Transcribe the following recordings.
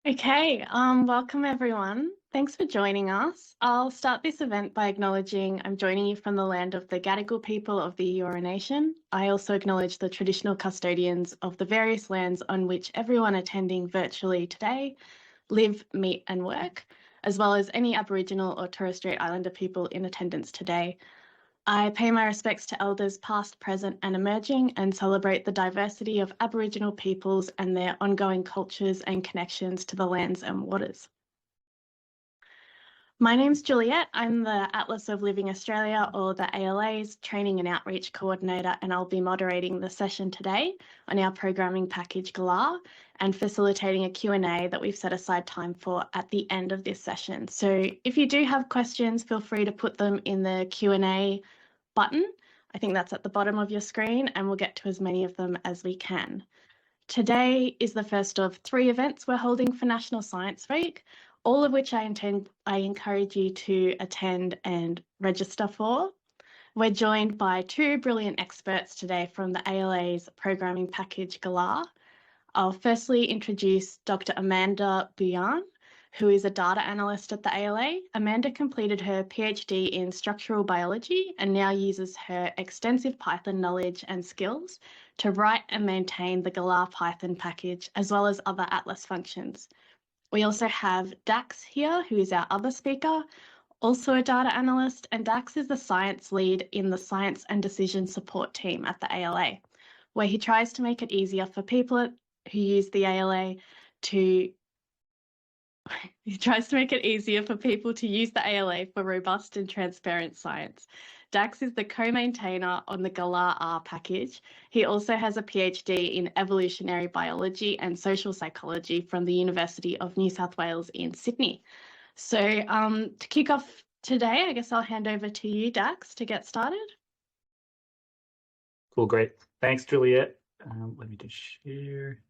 Okay, welcome everyone. Thanks for joining us. I'll start this event by acknowledging I'm joining you from the land of the Gadigal people of the Eora Nation. I also acknowledge the traditional custodians of the various lands on which everyone attending virtually today live, meet and work, as well as any Aboriginal or Torres Strait Islander people in attendance today. I pay my respects to elders past, present and emerging and celebrate the diversity of Aboriginal peoples and their ongoing cultures and connections to the lands and waters. My name's Juliet. I'm the Atlas of Living Australia, or the ALA's Training and Outreach Coordinator, and I'll be moderating the session today on our programming package Galah and facilitating a Q&A that we've set aside time for at the end of this session. So if you do have questions, feel free to put them in the Q&A button. I think that's at the bottom of your screen, and we'll get to as many of them as we can. Today is the first of 3 events we're holding for National Science Week, all of which I encourage you to attend and register for. We're joined by 2 brilliant experts today from the ALA's programming package Galah. I'll firstly introduce Dr. Amanda Buyan, who is a data analyst at the ALA. Amanda completed her PhD in structural biology and now uses her extensive Python knowledge and skills to write and maintain the galah-python package, as well as other Atlas functions. We also have Dax here, who is our other speaker, also a data analyst, and Dax is the science lead in the science and decision support team at the ALA, where he tries to make it easier for people who use the ALA to use the ALA for robust and transparent science. Dax is the co-maintainer on the galah-R package. He also has a PhD in evolutionary biology and social psychology from the University of New South Wales in Sydney. So to kick off today, I guess I'll hand over to you, Dax, to get started. Cool, great. Thanks, Juliet. Let me just share.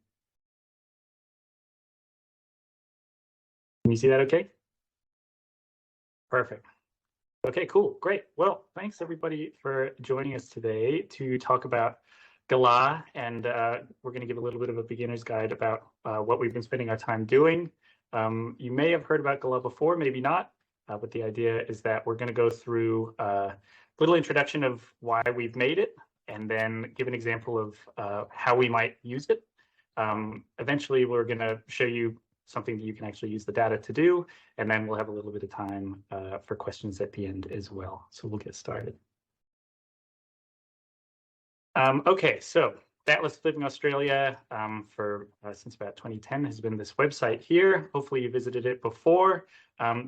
Can you see that okay? Perfect. Okay, cool, great. Well, thanks everybody for joining us today to talk about Galah, and we're going to give a little bit of a beginner's guide about what we've been spending our time doing. You may have heard about Galah before, maybe not, but the idea is that we're going to go through a little introduction of why we've made it, and then give an example of how we might use it. Eventually, we're going to show you something that you can actually use the data to do, and then we'll have a little bit of time for questions at the end as well. So we'll get started. Okay, so Atlas Living Australia since about 2010 has been this website here. Hopefully you visited it before.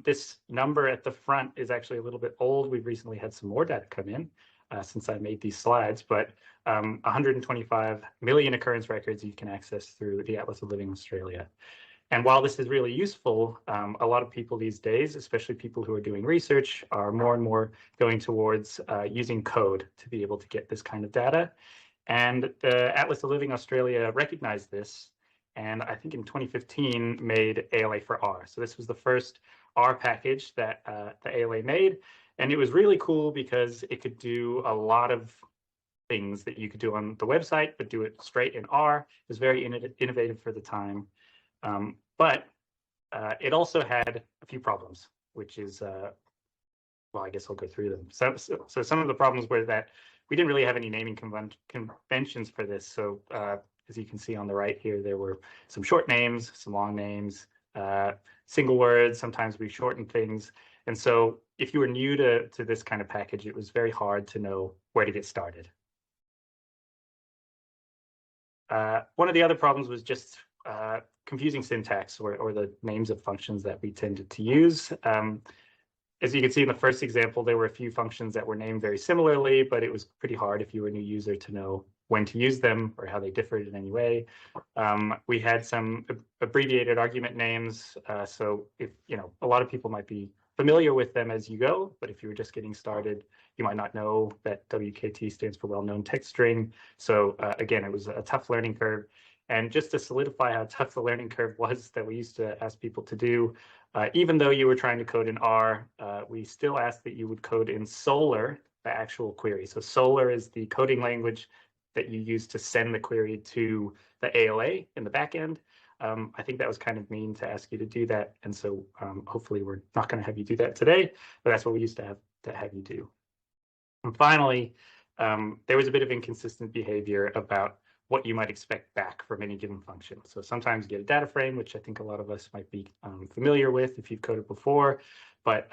This number at the front is actually a little bit old. We've recently had some more data come in since I made these slides, but 125 million occurrence records you can access through the Atlas of Living Australia. And while this is really useful, a lot of people these days, especially people who are doing research, are more and more going towards using code to be able to get this kind of data. And the Atlas of Living Australia recognized this, and I think in 2015 made ALA for R. So this was the first R package that the ALA made, and it was really cool because it could do a lot of things that you could do on the website, but do it straight in R. It was very innovative for the time. But it also had a few problems, which is, well, I guess I'll go through them. So some of the problems were that we didn't really have any naming conventions for this. So as you can see on the right here, there were some short names, some long names, single words. Sometimes we shortened things. And so if you were new to this kind of package, it was very hard to know where to get started. One of the other problems was just confusing syntax or the names of functions that we tended to use. As you can see in the first example, there were a few functions that were named very similarly, but it was pretty hard if you were a new user to know when to use them or how they differed in any way. We had some abbreviated argument names. So if, a lot of people might be familiar with them as you go, but if you were just getting started, you might not know that WKT stands for well-known text string. So again, it was a tough learning curve. And just to solidify how tough the learning curve was that we used to ask people to do, even though you were trying to code in R, we still asked that you would code in Solr, the actual query. So Solr is the coding language that you use to send the query to the ALA in the backend. I think that was kind of mean to ask you to do that. And so hopefully we're not going to have you do that today, but that's what we used to have you do. And finally, there was a bit of inconsistent behavior about what you might expect back from any given function. So sometimes you get a data frame, which I think a lot of us might be familiar with if you've coded before, but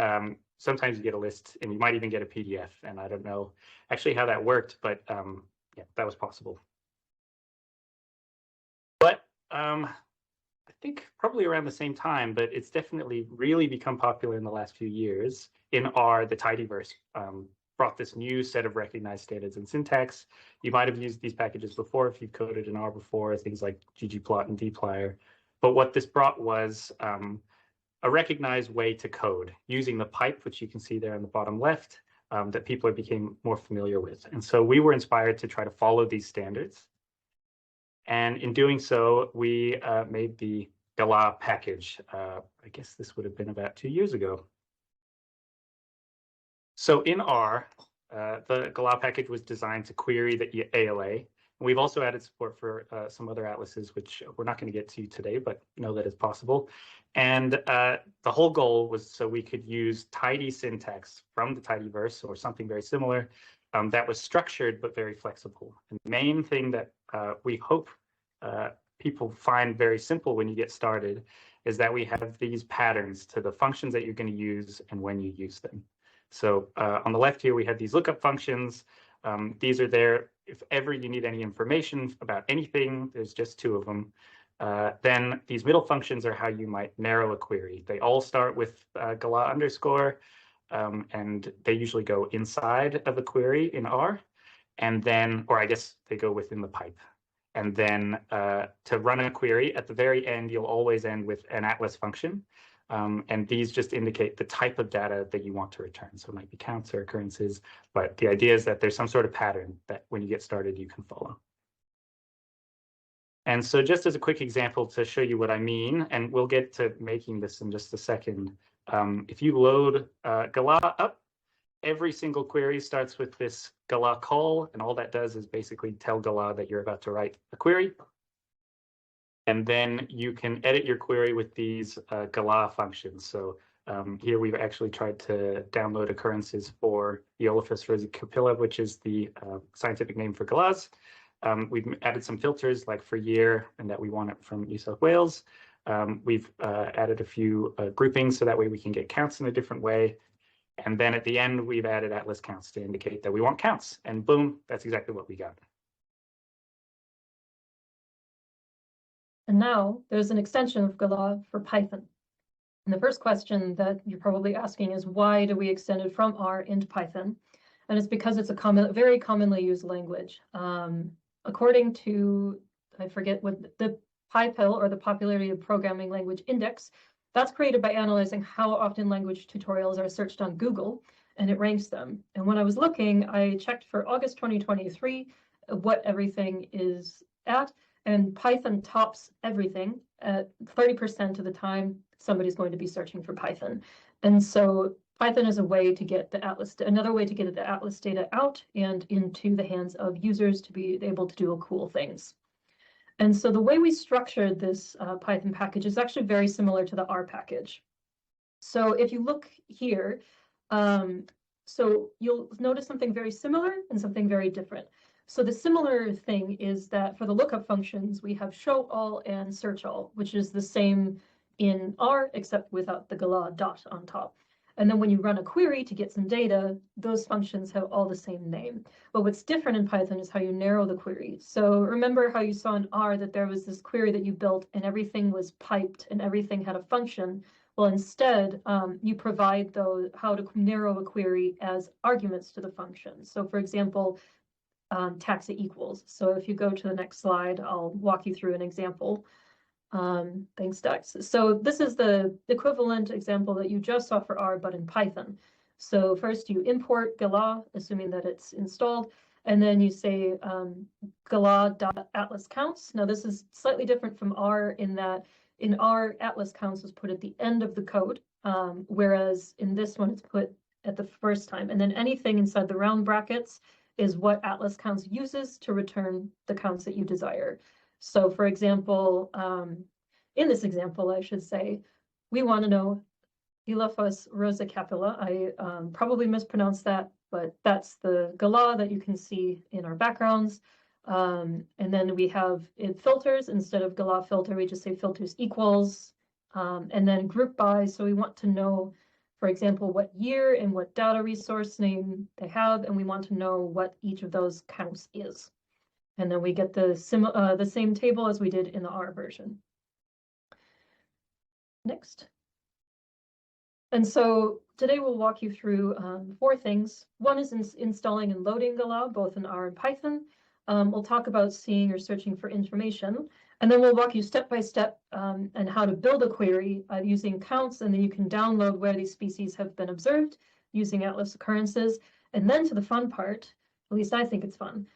sometimes you get a list and you might even get a PDF. And I don't know actually how that worked, but yeah, that was possible. But I think probably around the same time, but it's definitely really become popular in the last few years. In R, the TidyVerse brought this new set of recognized standards and syntax. You might have used these packages before if you've coded in R before, things like ggplot and dplyr. But what this brought was a recognized way to code using the pipe, which you can see there in the bottom left, that people became more familiar with. And so we were inspired to try to follow these standards. And in doing so, we made the galah package. I guess this would have been about 2 years ago. So in R, the galah package was designed to query the ALA. And we've also added support for some other atlases, which we're not going to get to today, but know that it's possible. And the whole goal was so we could use tidy syntax from the TidyVerse or something very similar that was structured but very flexible. And the main thing that we hope people find very simple when you get started is that we have these patterns to the functions that you're going to use and when you use them. So on the left here, we have these lookup functions. These are there if ever you need any information about anything. There's just 2 of them. Then these middle functions are how you might narrow a query. They all start with galah underscore, and they usually go inside of a query in R. And then, or I guess they go within the pipe. And then to run a query, at the very end, you'll always end with an atlas function. And these just indicate the type of data that you want to return. So it might be counts or occurrences, but the idea is that there's some sort of pattern that when you get started, you can follow. And so just as a quick example to show you what I mean, and we'll get to making this in just a second, if you load galah up, every single query starts with this galah call, and all that does is basically tell galah that you're about to write a query. And then you can edit your query with these galah functions. So here we've actually tried to download occurrences for Eolithus rosicapilla, which is the scientific name for galahs. We've added some filters like for year and that we want it from New South Wales. We've added a few groupings so that way we can get counts in a different way. And then at the end, we've added atlas counts to indicate that we want counts. And boom, that's exactly what we got. And now there's an extension of galah for Python. And the first question that you're probably asking is, why do we extend it from R into Python? And it's because it's a very commonly used language. According to, I forget what the PyPil, or the Popularity of Programming Language Index, that's created by analyzing how often language tutorials are searched on Google, and it ranks them. And when I was looking, I checked for August 2023 what everything is at, and Python tops everything at 30% of the time somebody's going to be searching for Python. And so Python is a way to get the atlas, another way to get the atlas data out and into the hands of users to be able to do cool things. And so the way we structured this Python package is actually very similar to the R package. So if you look here, so you'll notice something very similar and something very different. So the similar thing is that for the lookup functions, we have show all and search all, which is the same in R, except without the galah dot on top. And then when you run a query to get some data, those functions have all the same name. But what's different in Python is how you narrow the query. So remember how you saw in R that there was this query that you built and everything was piped and everything had a function. Well, instead, you provide how to narrow a query as arguments to the function. So for example, taxa equals. So if you go to the next slide, I'll walk you through an example. Thanks, Dex. So this is the equivalent example that you just saw for R, but in Python. So first you import galah, assuming that it's installed, and then you say galah.atlas counts. Now this is slightly different from R in that in R, atlas counts was put at the end of the code, whereas in this one it's put at the first time. And then anything inside the round brackets is what atlas counts uses to return the counts that you desire. So for example, in this example, I should say, we want to know Galah-python rosacapilla. I probably mispronounced that, but that's the galah that you can see in our backgrounds. And then we have in filters, instead of galah filter, we just say filters equals, and then group by. So we want to know, for example, what year and what data resource name they have, and we want to know what each of those counts is. And then we get the same table as we did in the R version. Next. And so today we'll walk you through 4 things. One is installing and loading galah, both in R and Python. We'll talk about seeing or searching for information. And then we'll walk you step by step and how to build a query using counts, and then you can download where these species have been observed using Atlas occurrences. And then to the fun part, at least I think it's fun,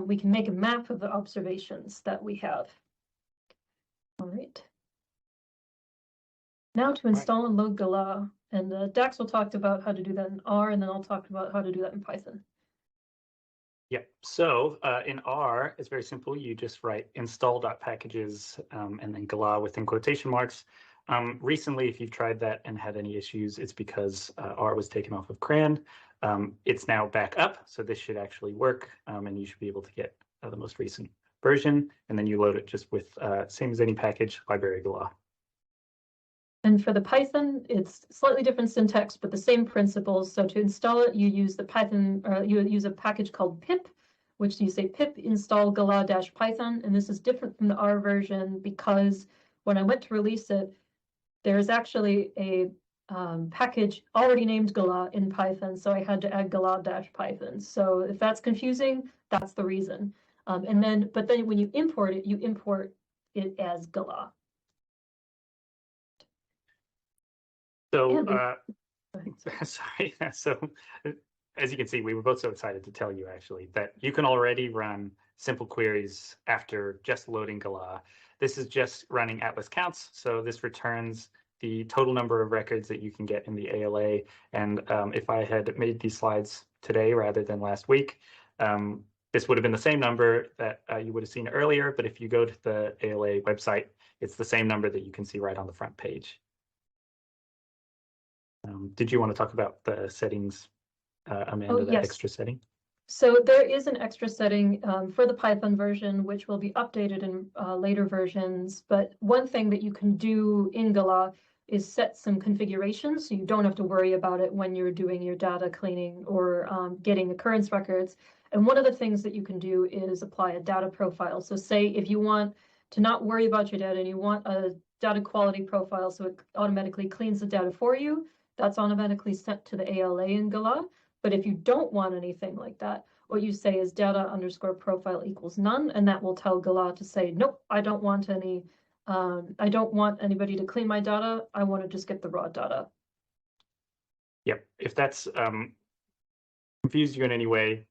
we can make a map of the observations that we have. All right. Now to install and load galah. And Dax will talk about how to do that in R, and then I'll talk about how to do that in Python. Yeah, so in R, it's very simple. You just write install.packages and then galah within quotation marks. Recently, if you've tried that and had any issues, it's because R was taken off of CRAN. It's now back up, so this should actually work, and you should be able to get the most recent version, and then you load it just with same as any package, library galah. And for the Python, it's slightly different syntax, but the same principles. So to install it, you use the Python, you use a package called pip, which you say pip install galah-python. And this is different from the R version because when I went to release it, there's actually a package already named galah in Python. So I had to add galah-python. So if that's confusing, that's the reason. But then when you import it, you import it as galah. So, sorry. So, as you can see, we were both so excited to tell you actually that you can already run simple queries after just loading galah. This is just running Atlas counts. So this returns the total number of records that you can get in the ALA. And if I had made these slides today rather than last week, this would have been the same number that you would have seen earlier. But if you go to the ALA website, it's the same number that you can see right on the front page. Did you want to talk about the settings, Amanda, that extra setting? So there is an extra setting for the Python version, which will be updated in later versions. But one thing that you can do in galah is set some configurations, so you don't have to worry about it when you're doing your data cleaning or getting occurrence records. And one of the things that you can do is apply a data profile. So say if you want to not worry about your data and you want a data quality profile so it automatically cleans the data for you, that's automatically sent to the ALA in galah. But if you don't want anything like that, what you say is data_profile equals none, and that will tell galah to say, nope, I don't want any, I don't want anybody to clean my data. I want to just get the raw data. Yep, if that's confused you in any way,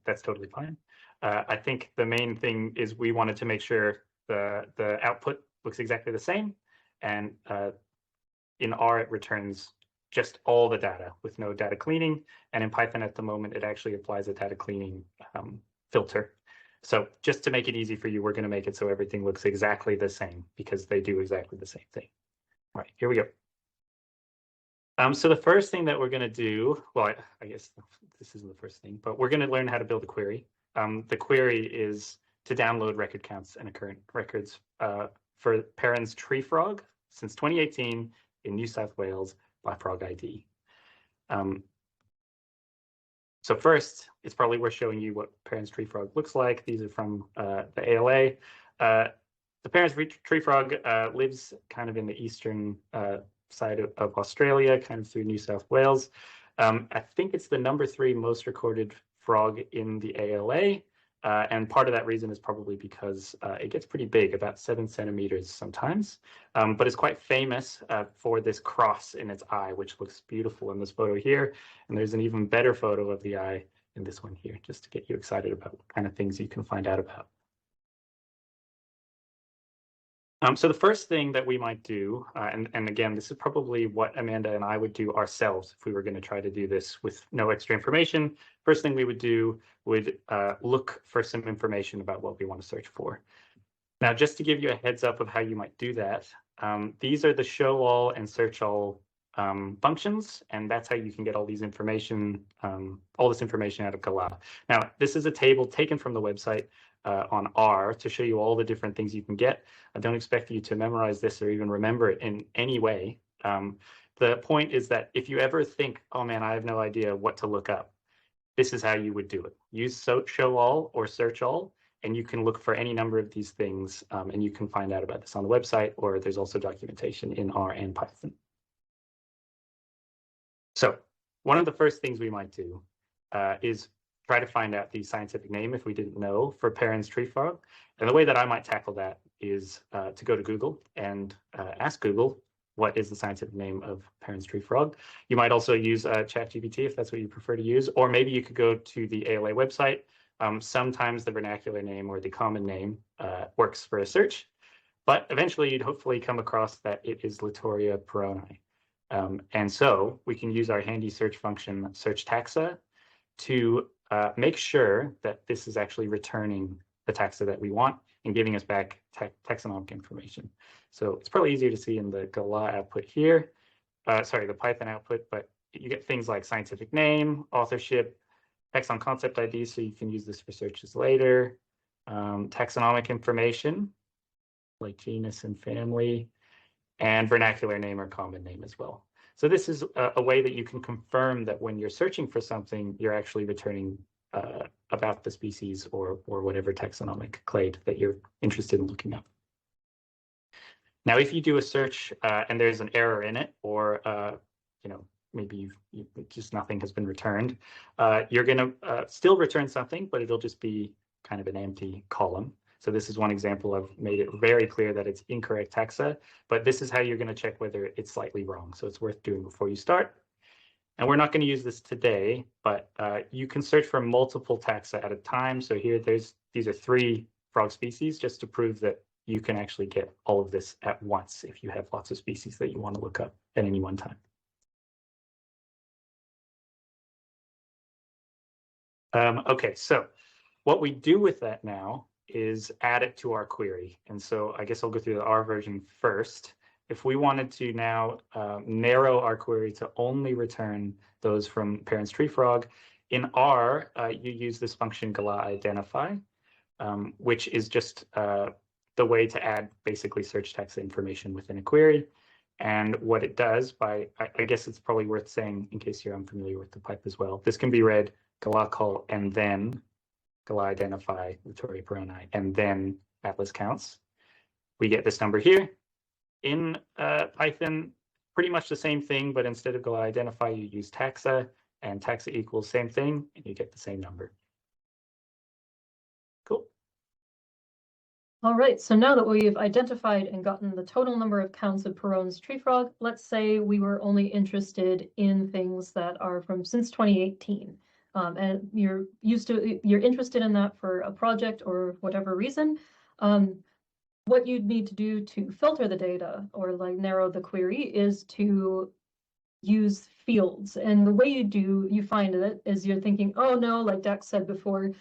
that's totally fine. I think the main thing is we wanted to make sure the output looks exactly the same, and in R it returns just all the data with no data cleaning. And in Python at the moment, it actually applies a data cleaning filter. So just to make it easy for you, we're going to make it so everything looks exactly the same because they do exactly the same thing. All right, here we go. So the first thing that we're going to do, well, I guess this isn't the first thing, but we're going to learn how to build a query. The query is to download record counts and occurrence records for Perrin's tree frog since 2018 in New South Wales by Frog ID. So first, it's probably worth showing you what Perrin's tree frog looks like. These are from the ALA. The Perrin's tree frog lives kind of in the eastern side of Australia, kind of through New South Wales. I think it's the #3 most recorded frog in the ALA. And part of that reason is probably because it gets pretty big, about 7 centimeters sometimes, but it's quite famous for this cross in its eye, which looks beautiful in this photo here. And there's an even better photo of the eye in this one here, just to get you excited about what kind of things you can find out about. So the first thing that we might do, and again, this is probably what Amanda and I would do ourselves if we were going to try to do this with no extra information. First thing we would do would look for some information about what we want to search for. Now, just to give you a heads up of how you might do that, these are the show all and search all functions, and that's how you can get all these information, all this information out of Galah. Now, this is a table taken from the website on R to show you all the different things you can get. I don't expect you to memorize this or even remember it in any way. The point is that if you ever think, oh man, I have no idea what to look up, this is how you would do it. Use show all or search all, and you can look for any number of these things, and you can find out about this on the website, or there's also documentation in R and Python. So one of the first things we might do is try to find out the scientific name, if we didn't know, for Perrin's tree frog. And the way that I might tackle that is to go to Google and ask Google, what is the scientific name of Perrin's tree frog? You might also use ChatGPT if that's what you prefer to use, or maybe you could go to the ALA website. Sometimes the vernacular name or the common name works for a search, but eventually you'd hopefully come across that it is Litoria perroni. And so we can use our handy search function, search taxa, to make sure that this is actually returning the taxa that we want and giving us back taxonomic information. So it's probably easier to see in the Galah output here, sorry, the Python output, but you get things like scientific name, authorship, taxon concept ID, so you can use this for searches later, taxonomic information, like genus and family, and vernacular name or common name as well. So this is a way that you can confirm that when you're searching for something, you're actually returning about the species or whatever taxonomic clade that you're interested in looking up. Now, if you do a search and there's an error in it, or you know, maybe just nothing has been returned, you're going to still return something, but it'll just be kind of an empty column. So this is one example. I've made it very clear that it's incorrect taxa, but this is how you're going to check whether it's slightly wrong. So it's worth doing before you start. And we're not going to use this today, but you can search for multiple taxa at a time. So here, these are 3 frog species, just to prove that you can actually get all of this at once if you have lots of species that you want to look up at any one time. Okay, so what we do with that now is add it to our query. And so I guess I'll go through the R version first. If we wanted to now narrow our query to only return those from Perrin's tree frog, in R, you use this function galah-identify, which is just the way to add basically search taxa information within a query. And what it does I guess it's probably worth saying in case you're unfamiliar with the pipe as well, this can be read galah call and then galah-identify Litoria perroni and then atlas counts. We get this number here. In Python, pretty much the same thing, but instead of galah-identify, you use taxa, and taxa equals same thing, and you get the same number. Cool. All right, so now that we've identified and gotten the total number of counts of Perrin's tree frog, let's say we were only interested in things that are from since 2018. And you're interested in that for a project or whatever reason. What you'd need to do to filter the data or like narrow the query is to use fields. And the way you find it is you're thinking, oh no, like Dax said before,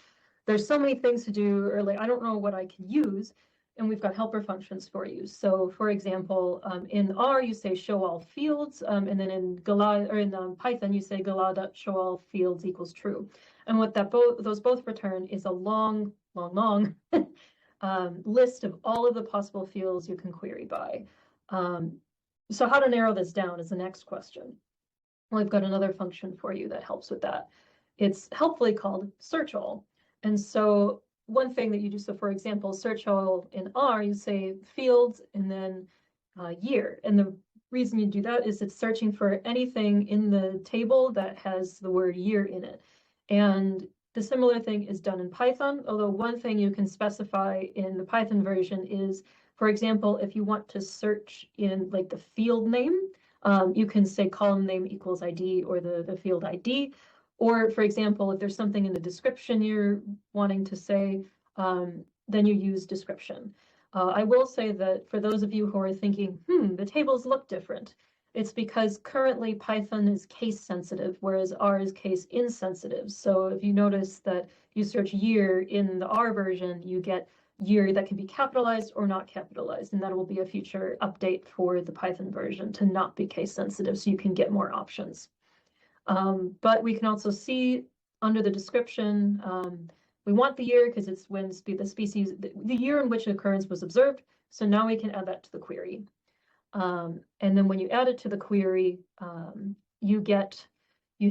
there's so many things to do, or like, I don't know what I can use. And we've got helper functions for you. So for example, in R, you say show all fields, and then in Galah or in Python, you say galah.show all fields equals true. And what those both return is a long list of all of the possible fields you can query by. So how to narrow this down is the next question. Well, I've got another function for you that helps with that. It's helpfully called search all. And so one thing that you do, so for example, search all in R, you say fields and then year. And the reason you do that is it's searching for anything in the table that has the word year in it. And the similar thing is done in Python, although one thing you can specify in the Python version is, for example, if you want to search in like the field name, you can say column name equals ID or the field ID. Or for example, if there's something in the description you're wanting to say, then you use description. I will say that for those of you who are thinking, the tables look different, it's because currently Python is case sensitive, whereas R is case insensitive. So if you notice that you search year in the R version, you get year that can be capitalized or not capitalized, and that will be a future update for the Python version to not be case sensitive, so you can get more options. But we can also see under the description, we want the year because it's when the species, the year in which an occurrence was observed. So now we can add that to the query. And then when you add it to the query, you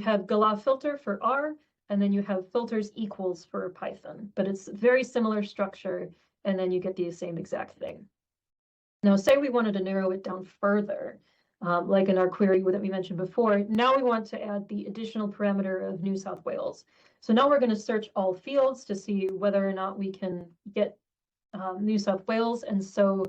have galah filter for R, and then you have filters equals for Python, but it's very similar structure, and then you get the same exact thing. Now, say we wanted to narrow it down further, like in our query that we mentioned before. Now we want to add the additional parameter of New South Wales. So now we're going to search all fields to see whether or not we can get New South Wales. And so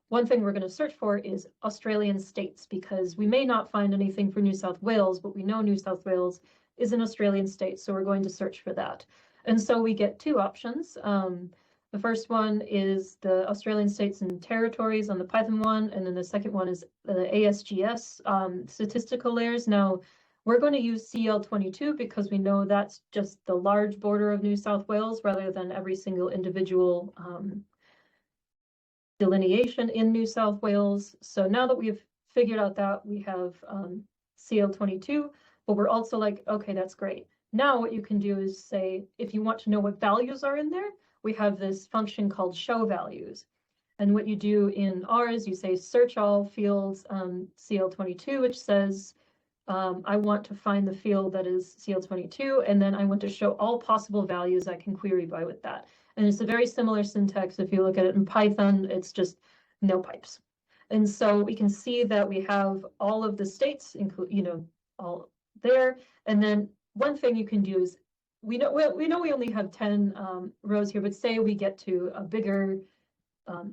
one thing we're going to search for is Australian states, because we may not find anything for New South Wales, but we know New South Wales is an Australian state, so we're going to search for that. And so we get two options. The first one is the Australian states and territories on the Python one, and then the second one is the ASGS statistical layers. Now, we're going to use CL22 because we know that's just the large border of New South Wales rather than every single individual delineation in New South Wales. So now that we've figured out that, we have CL22, but we're also like, okay, that's great. Now what you can do is say, if you want to know what values are in there, we have this function called show values. And what you do in R is you say search all fields CL22, which says, I want to find the field that is CL22, and then I want to show all possible values I can query by with that. And it's a very similar syntax. If you look at it in Python, it's just no pipes. And so we can see that we have all of the states, all there. And then one thing you can do is, we know we only have 10 rows here, but say we get to a bigger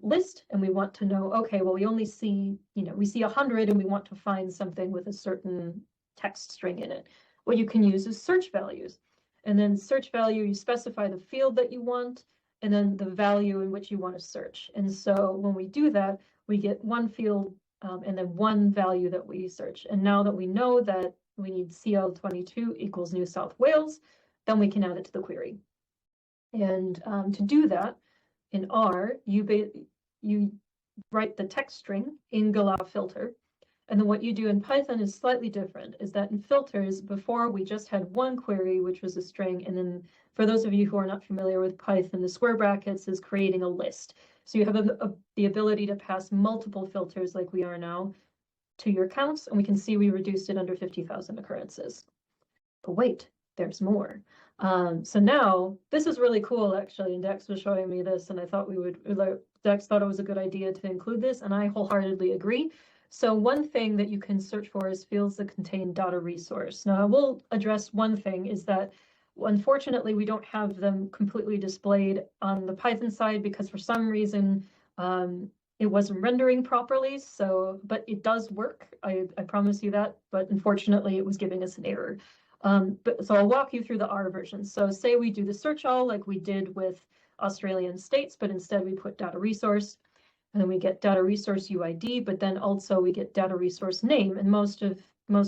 list and we want to know, okay, well, we only see, we see 100 and we want to find something with a certain text string in it. What you can use is search values. And then search value, you specify the field that you want, and then the value in which you want to search. And so when we do that, we get one field and then one value that we search. And now that we know that we need CL22 equals New South Wales, then we can add it to the query. And to do that, in R, you write the text string in galah filter. And then what you do in Python is slightly different, is that in filters, before we just had one query, which was a string. And then for those of you who are not familiar with Python, the square brackets is creating a list. So you have the ability to pass multiple filters like we are now to your counts. And we can see we reduced it under 50,000 occurrences. But wait, there's more. So now this is really cool, actually. And Dex was showing me this, and I thought Dex thought it was a good idea to include this, and I wholeheartedly agree. So one thing that you can search for is fields that contain data resource. Now I will address one thing, is that unfortunately we don't have them completely displayed on the Python side because for some reason it wasn't rendering properly. So, but it does work. I promise you that. But unfortunately, it was giving us an error. So I'll walk you through the R version. So say we do the search all like we did with Australian states, but instead we put data resource. And then we get data resource UID, but then also we get data resource name. And most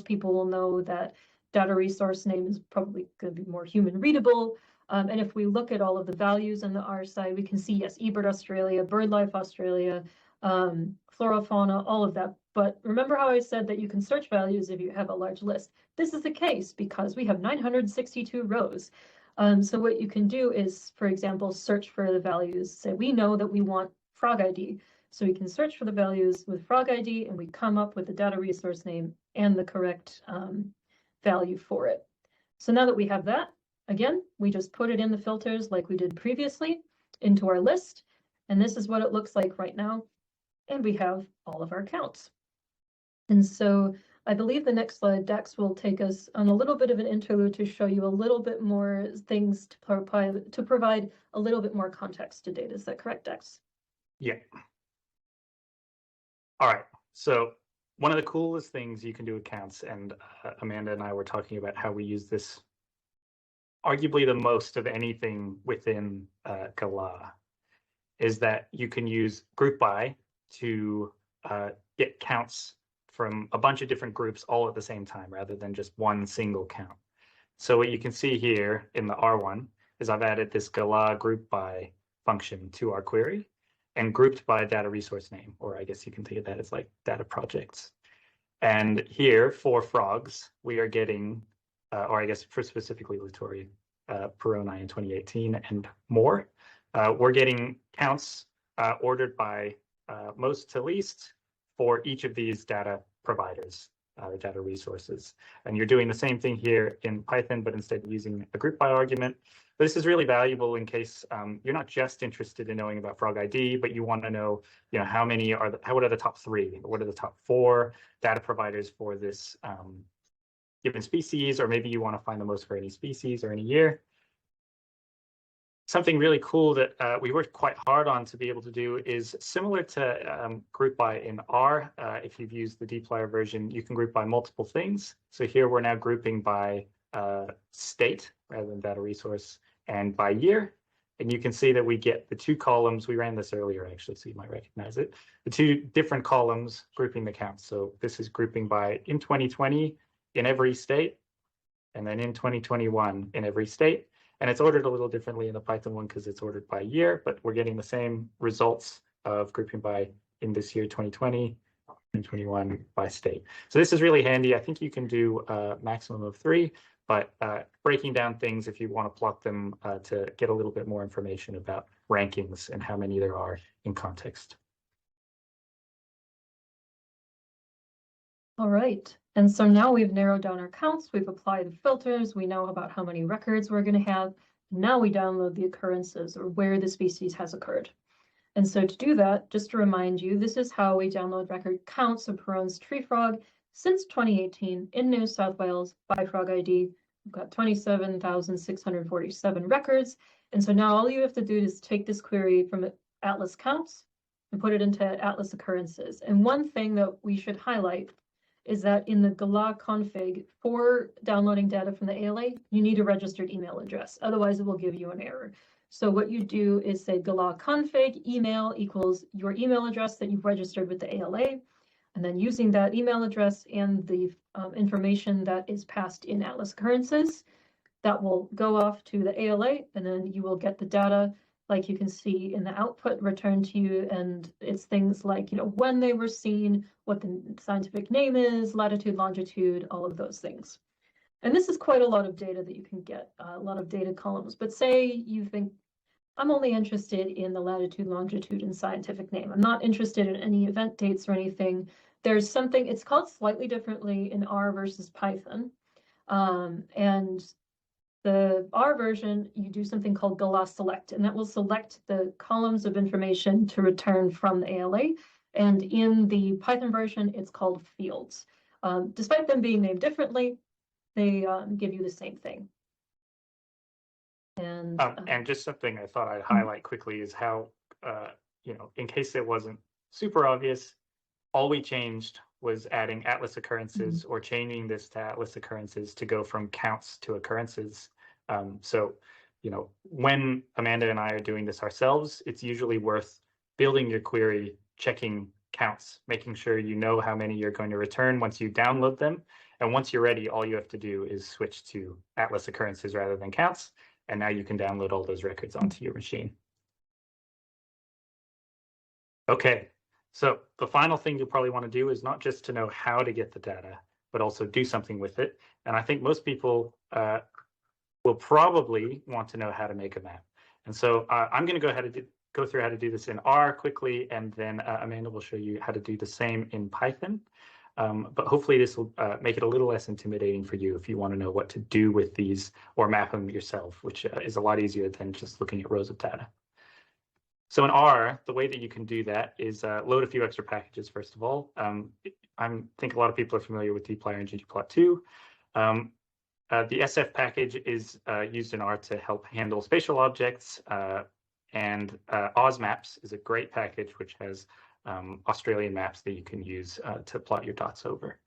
people will know that data resource name is probably going to be more human readable. And if we look at all of the values on the R side, we can see, yes, eBird Australia, BirdLife Australia, flora, fauna, all of that. But remember how I said that you can search values if you have a large list? This is the case because we have 962 rows. So what you can do is, for example, search for the values. Say we know that we want frog ID. So we can search for the values with frog ID and we come up with the data resource name and the correct value for it. So now that we have that, again, we just put it in the filters like we did previously into our list. And this is what it looks like right now. And we have all of our counts. And so I believe the next slide, Dex will take us on a little bit of an interlude to show you a little bit more things to provide a little bit more context to data. Is that correct, Dex? Yeah. All right. So one of the coolest things you can do with counts, and Amanda and I were talking about how we use this arguably the most of anything within galah, is that you can use group by to get counts from a bunch of different groups all at the same time rather than just one single count. So what you can see here in the R1 is I've added this galah group by function to our query and grouped by data resource name, or I guess you can think of that as like data projects. And here for frogs, we are getting, or I guess for specifically Latoria Peroni in 2018 and more, we're getting counts ordered by most to least for each of these data providers, data resources. And you're doing the same thing here in Python, but instead using a group by argument. This is really valuable in case you're not just interested in knowing about frog ID, but you want to know, how many are what are the top 3, or what are the top 4 data providers for this given species, or maybe you want to find the most for any species or any year. Something really cool that we worked quite hard on to be able to do is similar to group by in R. If you've used the dplyr version, you can group by multiple things. So here we're now grouping by state rather than data resource and by year. And you can see that we get the 2 columns. We ran this earlier, actually, so you might recognize it. The 2 different columns grouping the counts. So this is grouping by in 2020 in every state, and then in 2021 in every state. And it's ordered a little differently in the Python one because it's ordered by year, but we're getting the same results of grouping by in this year 2020, 2021 by state. So this is really handy. I think you can do a maximum of 3, but breaking down things if you want to plot them to get a little bit more information about rankings and how many there are in context. All right. And so now we've narrowed down our counts, we've applied the filters, we know about how many records we're going to have. Now we download the occurrences, or where the species has occurred. And so to do that, just to remind you, this is how we download record counts of Peroni's tree frog since 2018 in New South Wales by frog ID. We've got 27,647 records. And so now all you have to do is take this query from Atlas counts and put it into Atlas occurrences. And one thing that we should highlight is that in the galah config for downloading data from the ALA, you need a registered email address. Otherwise, it will give you an error. So what you do is say galah config email equals your email address that you've registered with the ALA. And then using that email address and the information that is passed in Atlas occurrences, that will go off to the ALA, and then you will get the data like you can see in the output returned to you. And it's things like, when they were seen, what the scientific name is, latitude, longitude, all of those things. And this is quite a lot of data that you can get, a lot of data columns. But say you think, I'm only interested in the latitude, longitude, and scientific name. I'm not interested in any event dates or anything. There's something, it's called slightly differently in R versus Python. And the R version, you do something called galah select, and that will select the columns of information to return from the ALA. And in the Python version, it's called fields. Despite them being named differently, they give you the same thing. And just something I thought I'd highlight quickly is how, in case it wasn't super obvious, all we changed was adding Atlas occurrences or changing this to Atlas occurrences to go from counts to occurrences. So, when Amanda and I are doing this ourselves, it's usually worth building your query, checking counts, making sure you know how many you're going to return once you download them. And once you're ready, all you have to do is switch to Atlas occurrences rather than counts. And now you can download all those records onto your machine. Okay, so the final thing you'll probably want to do is not just to know how to get the data, but also do something with it. And I think most people will probably want to know how to make a map. And so I'm going to go ahead and go through how to do this in R quickly, and then Amanda will show you how to do the same in Python. But hopefully this will make it a little less intimidating for you if you want to know what to do with these or map them yourself, which is a lot easier than just looking at rows of data. So in R, the way that you can do that is load a few extra packages, first of all. I think a lot of people are familiar with dplyr and ggplot2. The SF package is used in R to help handle spatial objects, and OzMaps is a great package which has Australian maps that you can use to plot your dots over.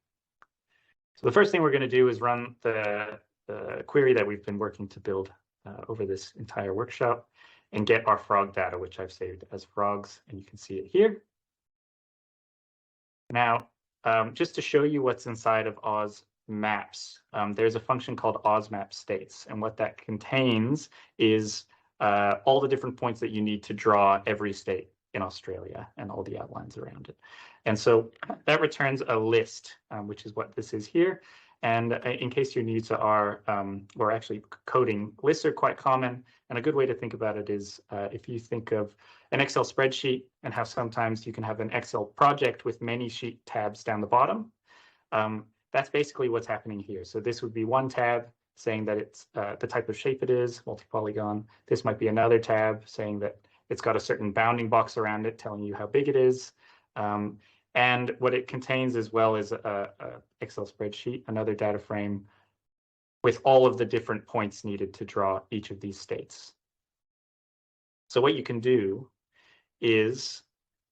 So the first thing we're going to do is run the query that we've been working to build over this entire workshop and get our frog data, which I've saved as frogs, and you can see it here. Now, just to show you what's inside of OzMaps, there's a function called OzMapStates, and what that contains is all the different points that you need to draw every state in Australia and all the outlines around it. And so that returns a list, which is what this is here. And in case your needs are, or actually coding, lists are quite common. And a good way to think about it is if you think of an Excel spreadsheet and how sometimes you can have an Excel project with many sheet tabs down the bottom. That's basically what's happening here. So this would be one tab saying that it's the type of shape it is, multi-polygon. This might be another tab saying that it's got a certain bounding box around it telling you how big it is. And what it contains as well is a Excel spreadsheet, another data frame with all of the different points needed to draw each of these states. So what you can do is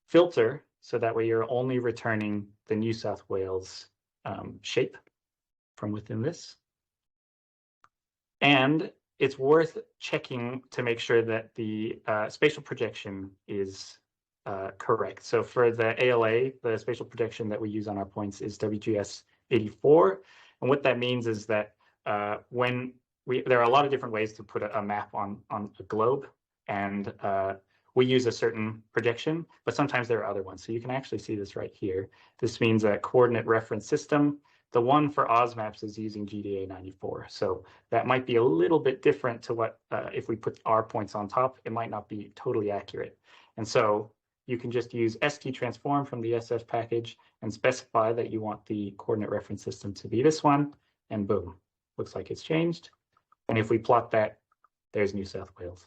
filter, so that way you're only returning the New South Wales shape from within this. And it's worth checking to make sure that the spatial projection is correct. So for the ALA, the spatial projection that we use on our points is WGS 84. And what that means is that there are a lot of different ways to put a map on a globe, and we use a certain projection, but sometimes there are other ones. So you can actually see this right here. This means a coordinate reference system. The one for OzMaps is using GDA 94. So that might be a little bit different to what, if we put our points on top, it might not be totally accurate. And so you can just use ST-transform from the SF package and specify that you want the coordinate reference system to be this one, and boom, looks like it's changed. And if we plot that, there's New South Wales.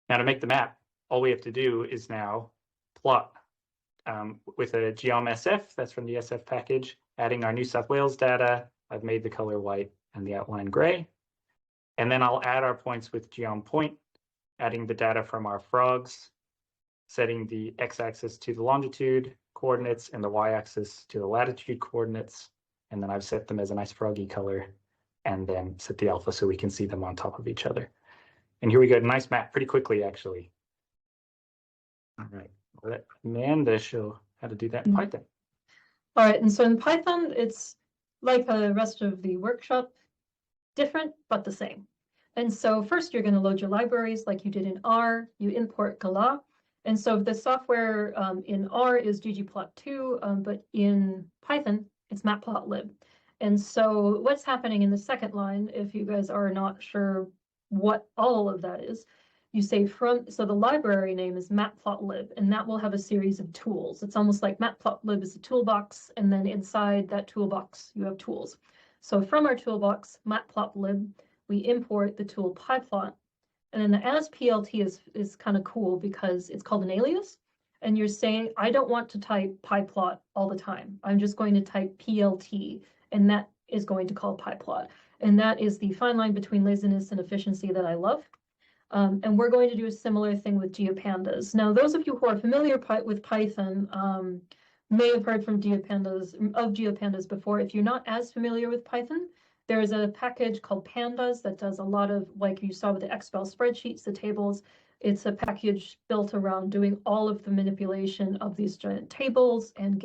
Now to make the map, all we have to do is now plot with a geom-SF, that's from the SF package, adding our New South Wales data. I've made the color white and the outline gray. And then I'll add our points with geom-point, adding the data from our frogs, setting the x-axis to the longitude coordinates and the y-axis to the latitude coordinates. And then I've set them as a nice froggy color, and then set the alpha so we can see them on top of each other. And here we go, nice map pretty quickly, actually. All right, let Amanda show how to do that in Python. All right, and so in Python, it's like the rest of the workshop, different, but the same. And so first you're gonna load your libraries like you did in R, you import galah. And so the software in R is ggplot2, but in Python, it's matplotlib. And so what's happening in the second line, if you guys are not sure what all of that is, you say so the library name is matplotlib, and that will have a series of tools. It's almost like matplotlib is a toolbox, and then inside that toolbox, you have tools. So from our toolbox, matplotlib, we import the tool pyplot. And then the as_plt is kind of cool because it's called an alias. And you're saying, I don't want to type pyplot all the time. I'm just going to type plt, and that is going to call pyplot. And that is the fine line between laziness and efficiency that I love. And we're going to do a similar thing with geopandas. Now, those of you who are familiar with Python may have heard from geopandas before. If you're not as familiar with Python, there's a package called pandas that does a lot of, like you saw with the Excel spreadsheets, the tables. It's a package built around doing all of the manipulation of these giant tables and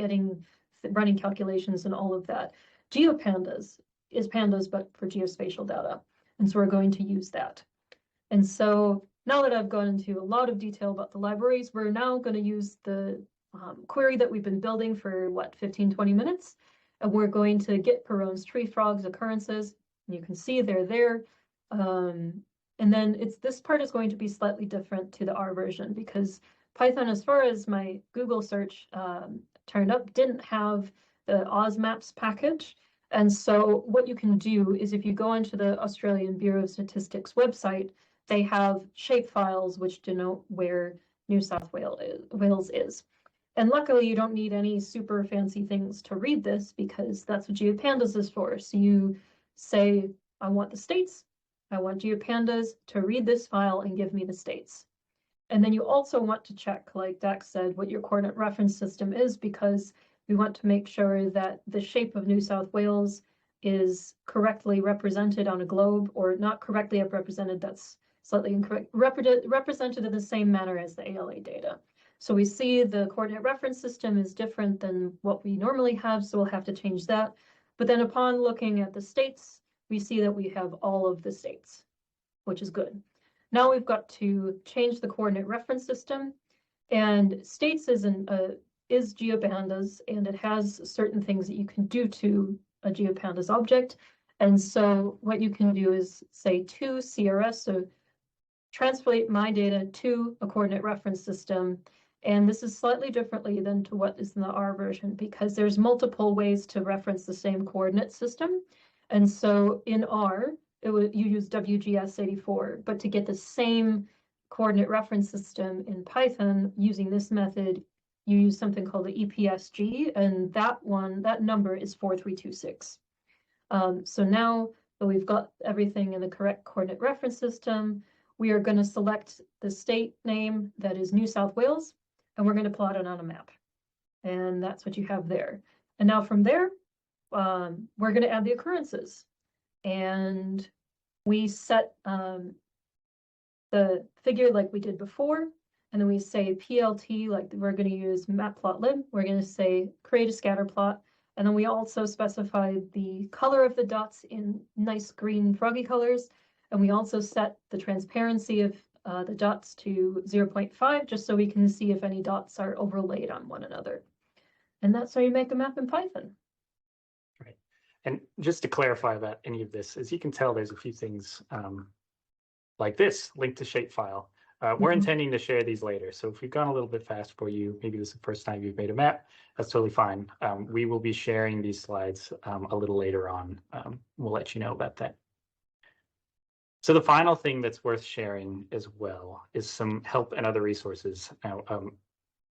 running calculations and all of that. Geopandas is pandas, but for geospatial data. And so we're going to use that. And so now that I've gone into a lot of detail about the libraries, we're now going to use the query that we've been building for, 15-20 minutes. And we're going to get Perron's tree frogs occurrences. And you can see they're there. And then this part is going to be slightly different to the R version because Python, as far as my Google search turned up, didn't have the OzMaps package. And so what you can do is if you go into the Australian Bureau of Statistics website, they have shape files which denote where New South Wales is. And luckily, you don't need any super fancy things to read this because that's what geopandas is for. So you say, I want the states. I want geopandas to read this file and give me the states. And then you also want to check, like Dax said, what your coordinate reference system is because we want to make sure that the shape of New South Wales is correctly represented on a globe, or not correctly represented, that's slightly incorrect, represented in the same manner as the ALA data. So we see the coordinate reference system is different than what we normally have, so we'll have to change that. But then upon looking at the states, we see that we have all of the states. which is good. Now we've got to change the coordinate reference system, and states is GeoPandas, and it has certain things that you can do to a GeoPandas object. And so what you can do is say to CRS, so translate my data to a coordinate reference system. And this is slightly differently than to what is in the R version, because there's multiple ways to reference the same coordinate system. And so in R, you use WGS84, but to get the same coordinate reference system in Python using this method, you use something called the EPSG, and that number is 4326. So now that we've got everything in the correct coordinate reference system, we are going to select the state name that is New South Wales, and we're going to plot it on a map. And that's what you have there. And now from there, we're going to add the occurrences. And we set the figure like we did before, and then we say PLT, like we're going to use matplotlib. We're going to say create a scatter plot. And then we also specify the color of the dots in nice green froggy colors. And we also set the transparency of the dots to 0.5, just so we can see if any dots are overlaid on one another. And that's how you make a map in Python. Right. And just to clarify about any of this, as you can tell, there's a few things like this, link to shapefile. We're intending to share these later. So if we've gone a little bit fast for you, maybe this is the first time you've made a map, that's totally fine. We will be sharing these slides a little later on. We'll let you know about that. So the final thing that's worth sharing as well is some help and other resources. Now,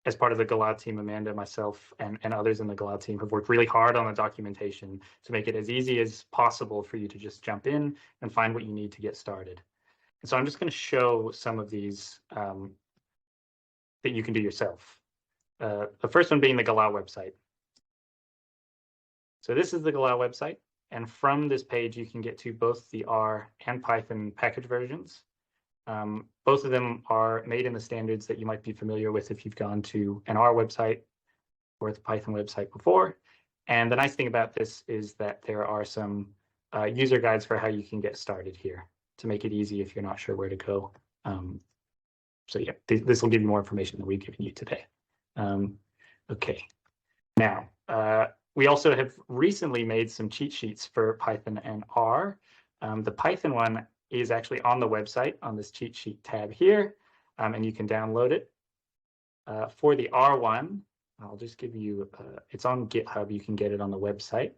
as part of the Galah team, Amanda, myself, and others in the Galah team have worked really hard on the documentation to make it as easy as possible for you to just jump in and find what you need to get started. And so I'm just going to show some of these that you can do yourself. The first one being the Galah website. So this is the Galah website. And from this page, you can get to both the R and Python package versions. Both of them are made in the standards that you might be familiar with if you've gone to an R website or the Python website before. And the nice thing about this is that there are some user guides for how you can get started here to make it easy if you're not sure where to go. So yeah, this will give you more information than we've given you today. Okay, now, we also have recently made some cheat sheets for Python and R. The Python one is actually on the website on this cheat sheet tab here, and you can download it. For the R one, I'll just give you, it's on GitHub, you can get it on the website.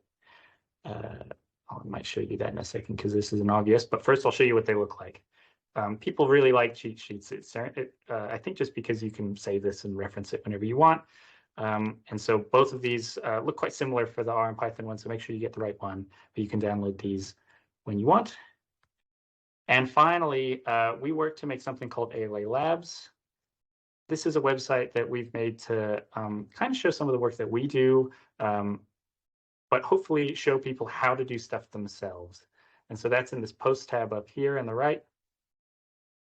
I might show you that in a second because this isn't obvious, but first I'll show you what they look like. People really like cheat sheets. I think just because you can save this and reference it whenever you want. And so both of these look quite similar for the R and Python one, so make sure you get the right one, but you can download these when you want. And finally, we work to make something called ALA Labs. This is a website that we've made to kind of show some of the work that we do, but hopefully show people how to do stuff themselves. And so that's in this post tab up here on the right.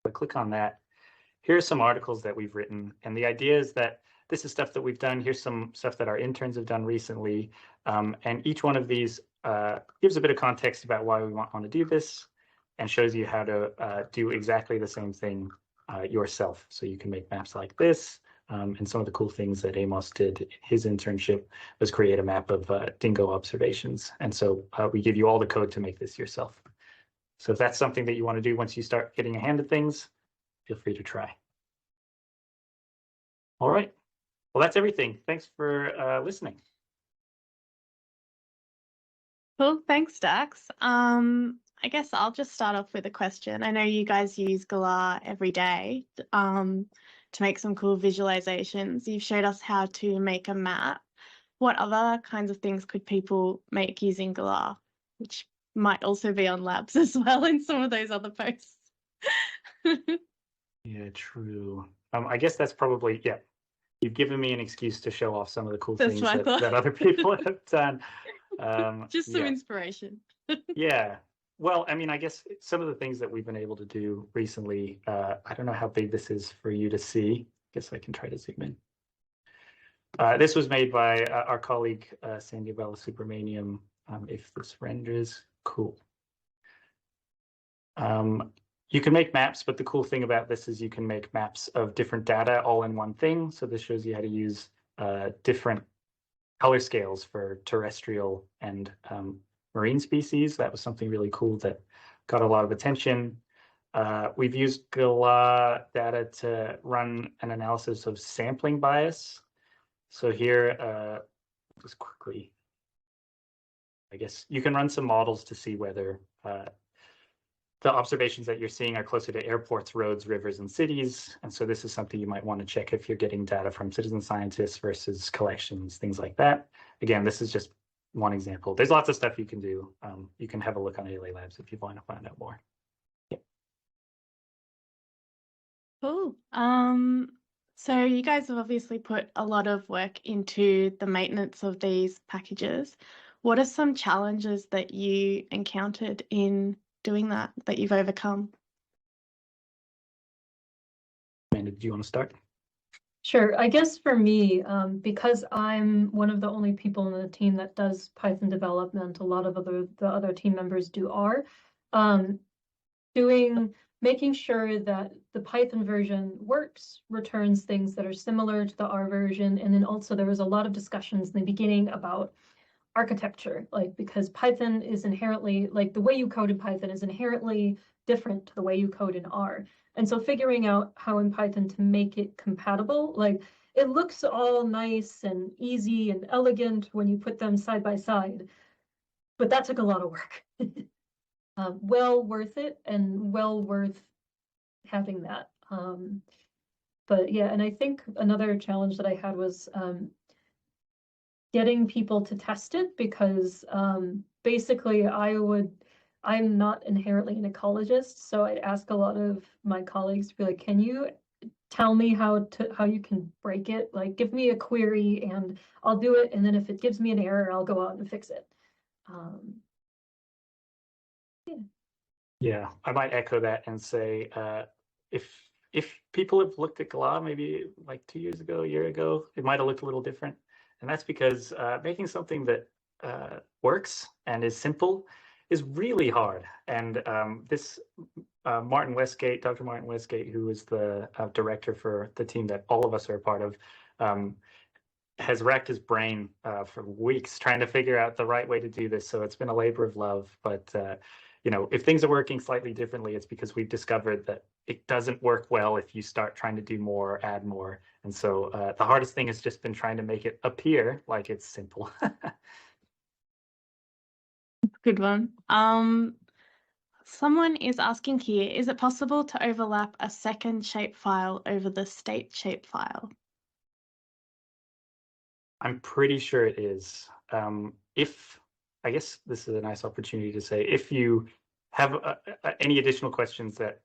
If I click on that, here's some articles that we've written. And the idea is that this is stuff that we've done. Here's some stuff that our interns have done recently. And each one of these gives a bit of context about why we want to do this and shows you how to do exactly the same thing yourself. So you can make maps like this. And some of the cool things that Amos did in his internship was create a map of dingo observations. And so we give you all the code to make this yourself. So if that's something that you want to do once you start getting a hand at things, feel free to try. All right. Well, that's everything. Thanks for listening. Cool. Thanks, Dax. I guess I'll just start off with a question. I know you guys use Galah every day to make some cool visualizations. You've showed us how to make a map. What other kinds of things could people make using Galah, which might also be on labs as well in some of those other posts? Yeah, true. I guess that's probably, yeah. You've given me an excuse to show off some of the cool things that other people have done. Just some inspiration. Yeah. Well, I mean, I guess some of the things that we've been able to do recently, I don't know how big this is for you to see. I guess I can try to zoom in. This was made by our colleague, Sandy Balasubramaniam, if this renders. Cool. You can make maps, but the cool thing about this is you can make maps of different data all in one thing. So this shows you how to use different color scales for terrestrial and marine species. That was something really cool that got a lot of attention. We've used galah data to run an analysis of sampling bias. So here, just quickly, I guess you can run some models to see whether the observations that you're seeing are closer to airports, roads, rivers, and cities. And so this is something you might want to check if you're getting data from citizen scientists versus collections, things like that. Again, this is just one example. There's lots of stuff you can do. You can have a look on ALA Labs if you want to find out more. Yeah. Cool. So you guys have obviously put a lot of work into the maintenance of these packages. What are some challenges that you encountered in doing that you've overcome? Amanda, do you want to start? Sure. I guess for me, because I'm one of the only people in the team that does Python development, a lot of the other team members do R, making sure that the Python version works, returns things that are similar to the R version, and then also there was a lot of discussions in the beginning about architecture, like because Python is inherently, like the way you code in Python is inherently different to the way you code in R. And so figuring out how in Python to make it compatible, like it looks all nice and easy and elegant when you put them side by side, but that took a lot of work. Well worth it and well worth having that. But yeah, and I think another challenge that I had was getting people to test it, because basically I'm not inherently an ecologist, so I'd ask a lot of my colleagues to be like, can you tell me how you can break it? Like, give me a query and I'll do it, and then if it gives me an error, I'll go out and fix it. Yeah, I might echo that and say if people have looked at galah maybe like 2 years ago, a year ago, it might have looked a little different. And that's because making something that works and is simple is really hard. And this Martin Westgate, Dr. Martin Westgate, who is the director for the team that all of us are a part of, has racked his brain for weeks trying to figure out the right way to do this. So it's been a labor of love. But you know, if things are working slightly differently, it's because we've discovered that it doesn't work well if you start trying to do more, add more. And so the hardest thing has just been trying to make it appear like it's simple. Good one. Someone is asking here, is it possible to overlap a second shapefile over the state shapefile? I'm pretty sure it is. I guess this is a nice opportunity to say, if you have any additional questions that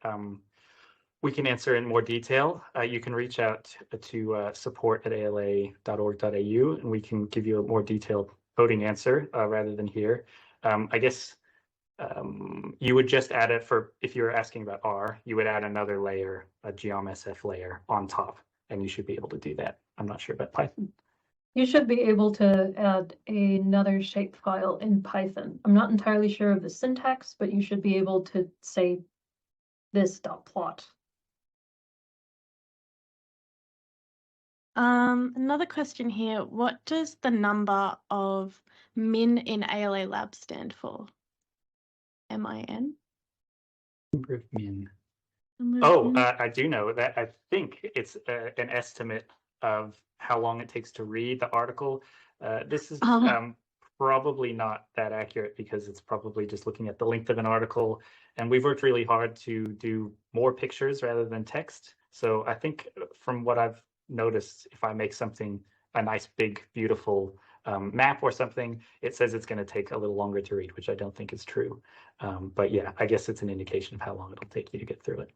we can answer in more detail, you can reach out to support@ala.org.au, and we can give you a more detailed coding answer rather than here. I guess you would just add it for, if you were asking about R, you would add another layer, a geom_sf layer on top, and you should be able to do that. I'm not sure about Python. You should be able to add another shapefile in Python. I'm not entirely sure of the syntax, but you should be able to say this.plot. Another question here. What does the number of min in ALA Labs stand for? MIN? Number of min. Oh, I do know that. I think it's an estimate of how long it takes to read the article. This is probably not that accurate, because it's probably just looking at the length of an article. And we've worked really hard to do more pictures rather than text. So I think from what I've noticed, if I make something, a nice, big, beautiful map or something, it says it's going to take a little longer to read, which I don't think is true. But yeah, I guess it's an indication of how long it'll take you to get through it.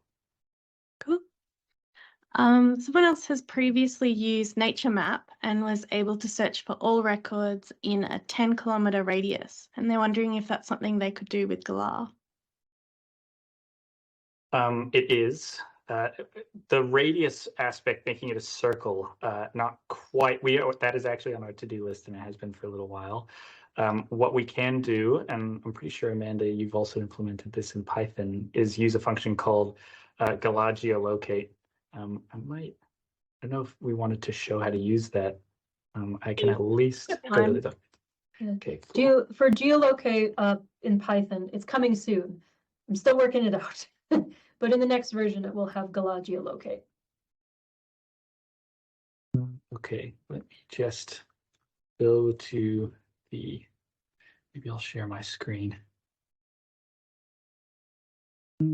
Cool. Someone else has previously used Nature Map and was able to search for all records in a 10-kilometer radius, and they're wondering if that's something they could do with galah. It is. The radius aspect, making it a circle, not quite. That is actually on our to-do list, and it has been for a little while. What we can do, and I'm pretty sure, Amanda, you've also implemented this in Python, is use a function called galah-geolocate. I don't know if we wanted to show how to use that. I can at least go to the document. Yeah. Okay, cool. For geolocate in Python, it's coming soon. I'm still working it out, but in the next version, it will have galah-geolocate. Okay, let me just go to maybe I'll share my screen. I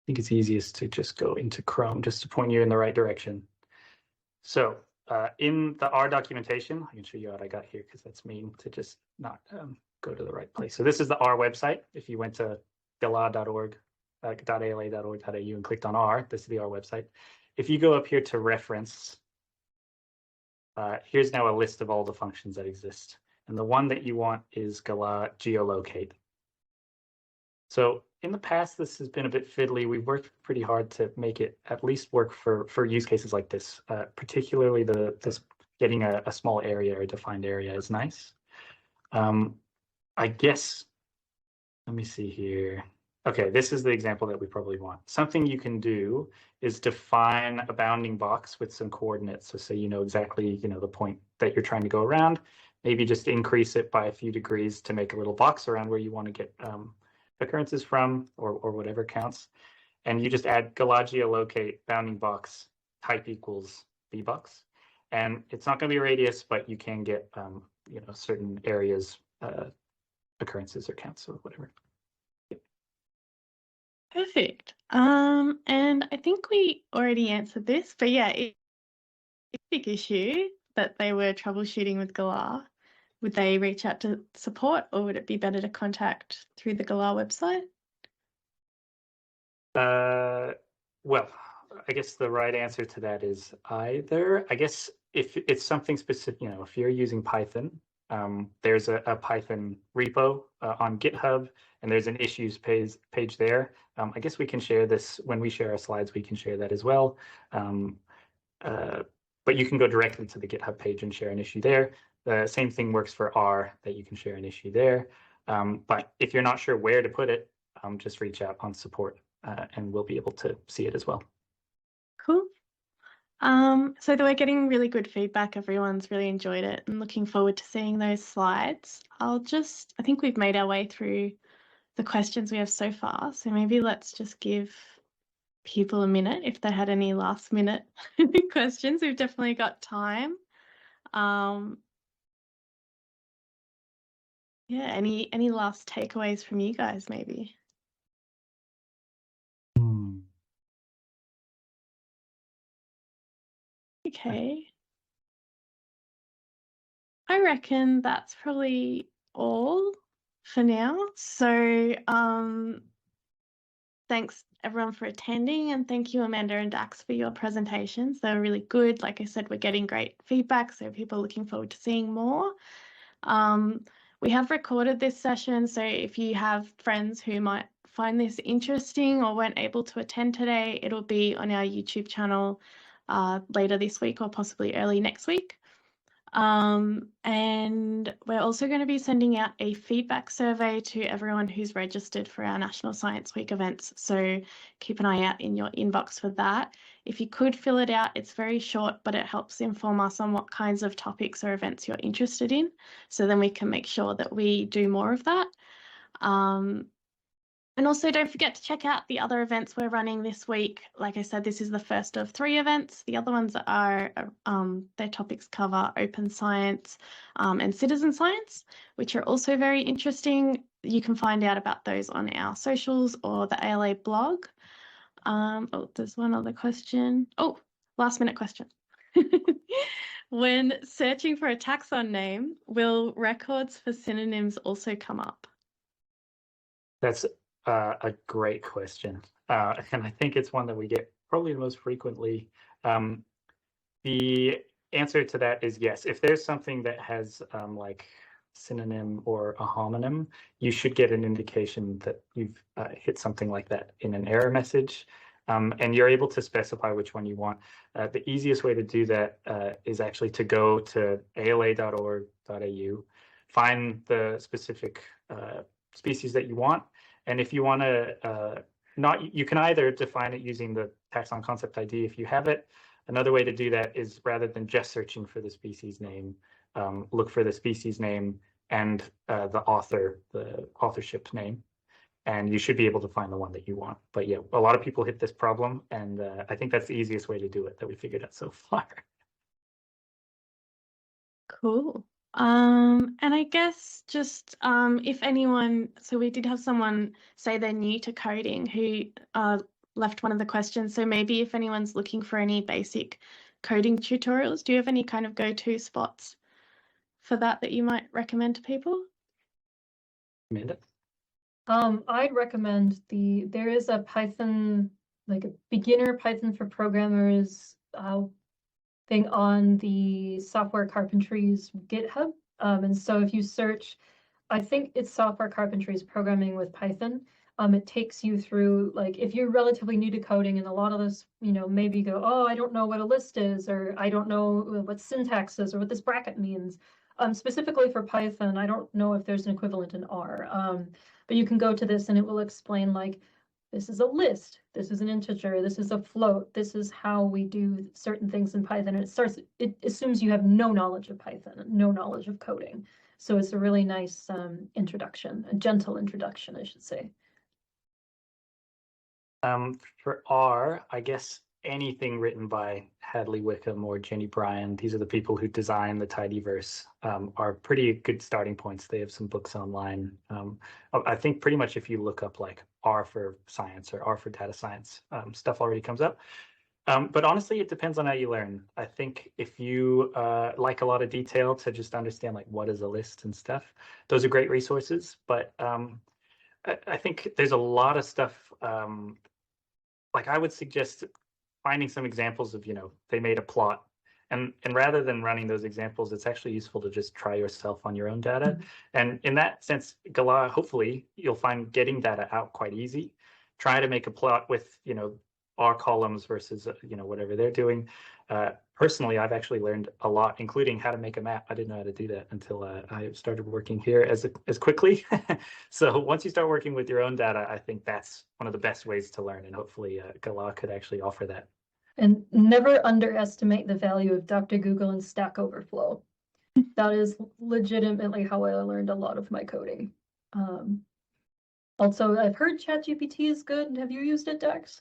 think it's easiest to just go into Chrome just to point you in the right direction. So in the R documentation, I can show you what I got here because that's mean to just not go to the right place. So this is the R website. If you went to galah.org, .ala.org.au and clicked on R, this is the R website. If you go up here to reference, here's now a list of all the functions that exist. And the one that you want is galah-geolocate. So in the past, this has been a bit fiddly. We've worked pretty hard to make it at least work for use cases like this. Particularly this getting a small area or a defined area is nice. I guess, let me see here. Okay, this is the example that we probably want. Something you can do is define a bounding box with some coordinates. So you know exactly, the point that you're trying to go around. Maybe just increase it by a few degrees to make a little box around where you want to get occurrences from, or whatever counts. And you just add galah-geolocate bounding box type equals bbox. And it's not going to be a radius, but you can get, certain areas, occurrences or counts or whatever. Perfect. And I think we already answered this, but yeah, it's a big issue that they were troubleshooting with Galah. Would they reach out to support, or would it be better to contact through the Galah website? Well, I guess the right answer to that is either. I guess if it's something specific, if you're using Python, there's a Python repo on GitHub, and there's an issues page there. I guess we can share this when we share our slides. We can share that as well. But you can go directly to the GitHub page and share an issue there. The same thing works for R, that you can share an issue there. But if you're not sure where to put it, just reach out on support and we'll be able to see it as well. Cool. So we're getting really good feedback. Everyone's really enjoyed it and looking forward to seeing those slides. I think we've made our way through the questions we have so far. So maybe let's just give people a minute if they had any last minute questions. We've definitely got time. Yeah, any last takeaways from you guys maybe? Okay. I reckon that's probably all for now. So thanks everyone for attending, and thank you Amanda and Dax for your presentations. They were really good. Like I said, we're getting great feedback, so people are looking forward to seeing more. We have recorded this session, so if you have friends who might find this interesting or weren't able to attend today, it'll be on our YouTube channel later this week or possibly early next week. And we're also going to be sending out a feedback survey to everyone who's registered for our National Science Week events. So keep an eye out in your inbox for that. If you could fill it out, it's very short, but it helps inform us on what kinds of topics or events you're interested in. So then we can make sure that we do more of that. And also don't forget to check out the other events we're running this week. Like I said, this is the first of 3 events. The other ones are, their topics cover open science and citizen science, which are also very interesting. You can find out about those on our socials or the ALA blog. Oh, there's one other question. Oh, last minute question. When searching for a taxon name, will records for synonyms also come up? That's a great question. And I think it's one that we get probably the most frequently. The answer to that is yes. If there's something that has like synonym or a homonym, you should get an indication that you've hit something like that in an error message. And you're able to specify which one you want. The easiest way to do that is actually to go to ala.org.au, find the specific species that you want. And if you want to you can either define it using the taxon concept ID if you have it. Another way to do that is rather than just searching for the species name, look for the species name and the authorship name, and you should be able to find the one that you want. But yeah, a lot of people hit this problem, and I think that's the easiest way to do it that we figured out so far. Cool. And I guess just if anyone, so we did have someone say they're new to coding who left one of the questions. So maybe if anyone's looking for any basic coding tutorials, do you have any kind of go-to spots for that you might recommend to people? Amanda? I'd recommend there is a Python, like a beginner Python for programmers thing on the Software Carpentries GitHub. And so if you search, I think it's Software Carpentries Programming with Python, it takes you through, like, if you're relatively new to coding, and a lot of this, maybe you go, oh, I don't know what a list is, or I don't know what syntax is, or what this bracket means. Specifically for Python, I don't know if there's an equivalent in R, but you can go to this and it will explain, like, this is a list, this is an integer, this is a float, this is how we do certain things in Python. And it assumes you have no knowledge of Python, no knowledge of coding. So it's a really nice introduction, a gentle introduction, I should say. For R, I guess anything written by Hadley Wickham or Jenny Bryan, these are the people who design the TidyVerse, are pretty good starting points. They have some books online. I think pretty much if you look up like R for science or R for data science, stuff already comes up. But honestly, it depends on how you learn. I think if you like a lot of detail to just understand like what is a list and stuff, those are great resources. But I think there's a lot of stuff. Like I would suggest finding some examples of, they made a plot, and rather than running those examples, it's actually useful to just try yourself on your own data. And in that sense, Galah, hopefully you'll find getting data out quite easy. Try to make a plot with, R columns versus, whatever they're doing. Personally, I've actually learned a lot, including how to make a map. I didn't know how to do that until I started working here as quickly. So once you start working with your own data, I think that's one of the best ways to learn. And hopefully Galah could actually offer that. And never underestimate the value of Dr. Google and Stack Overflow. That is legitimately how I learned a lot of my coding. Also, I've heard ChatGPT is good. Have you used it, Dex?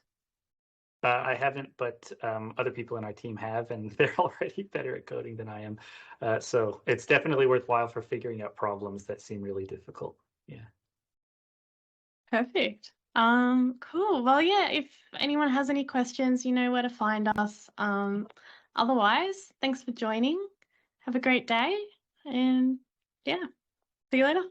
I haven't, but other people in our team have, and they're already better at coding than I am. So it's definitely worthwhile for figuring out problems that seem really difficult. Yeah. Perfect. Cool. Well, yeah, if anyone has any questions, you know where to find us. Otherwise, thanks for joining. Have a great day, and yeah, see you later.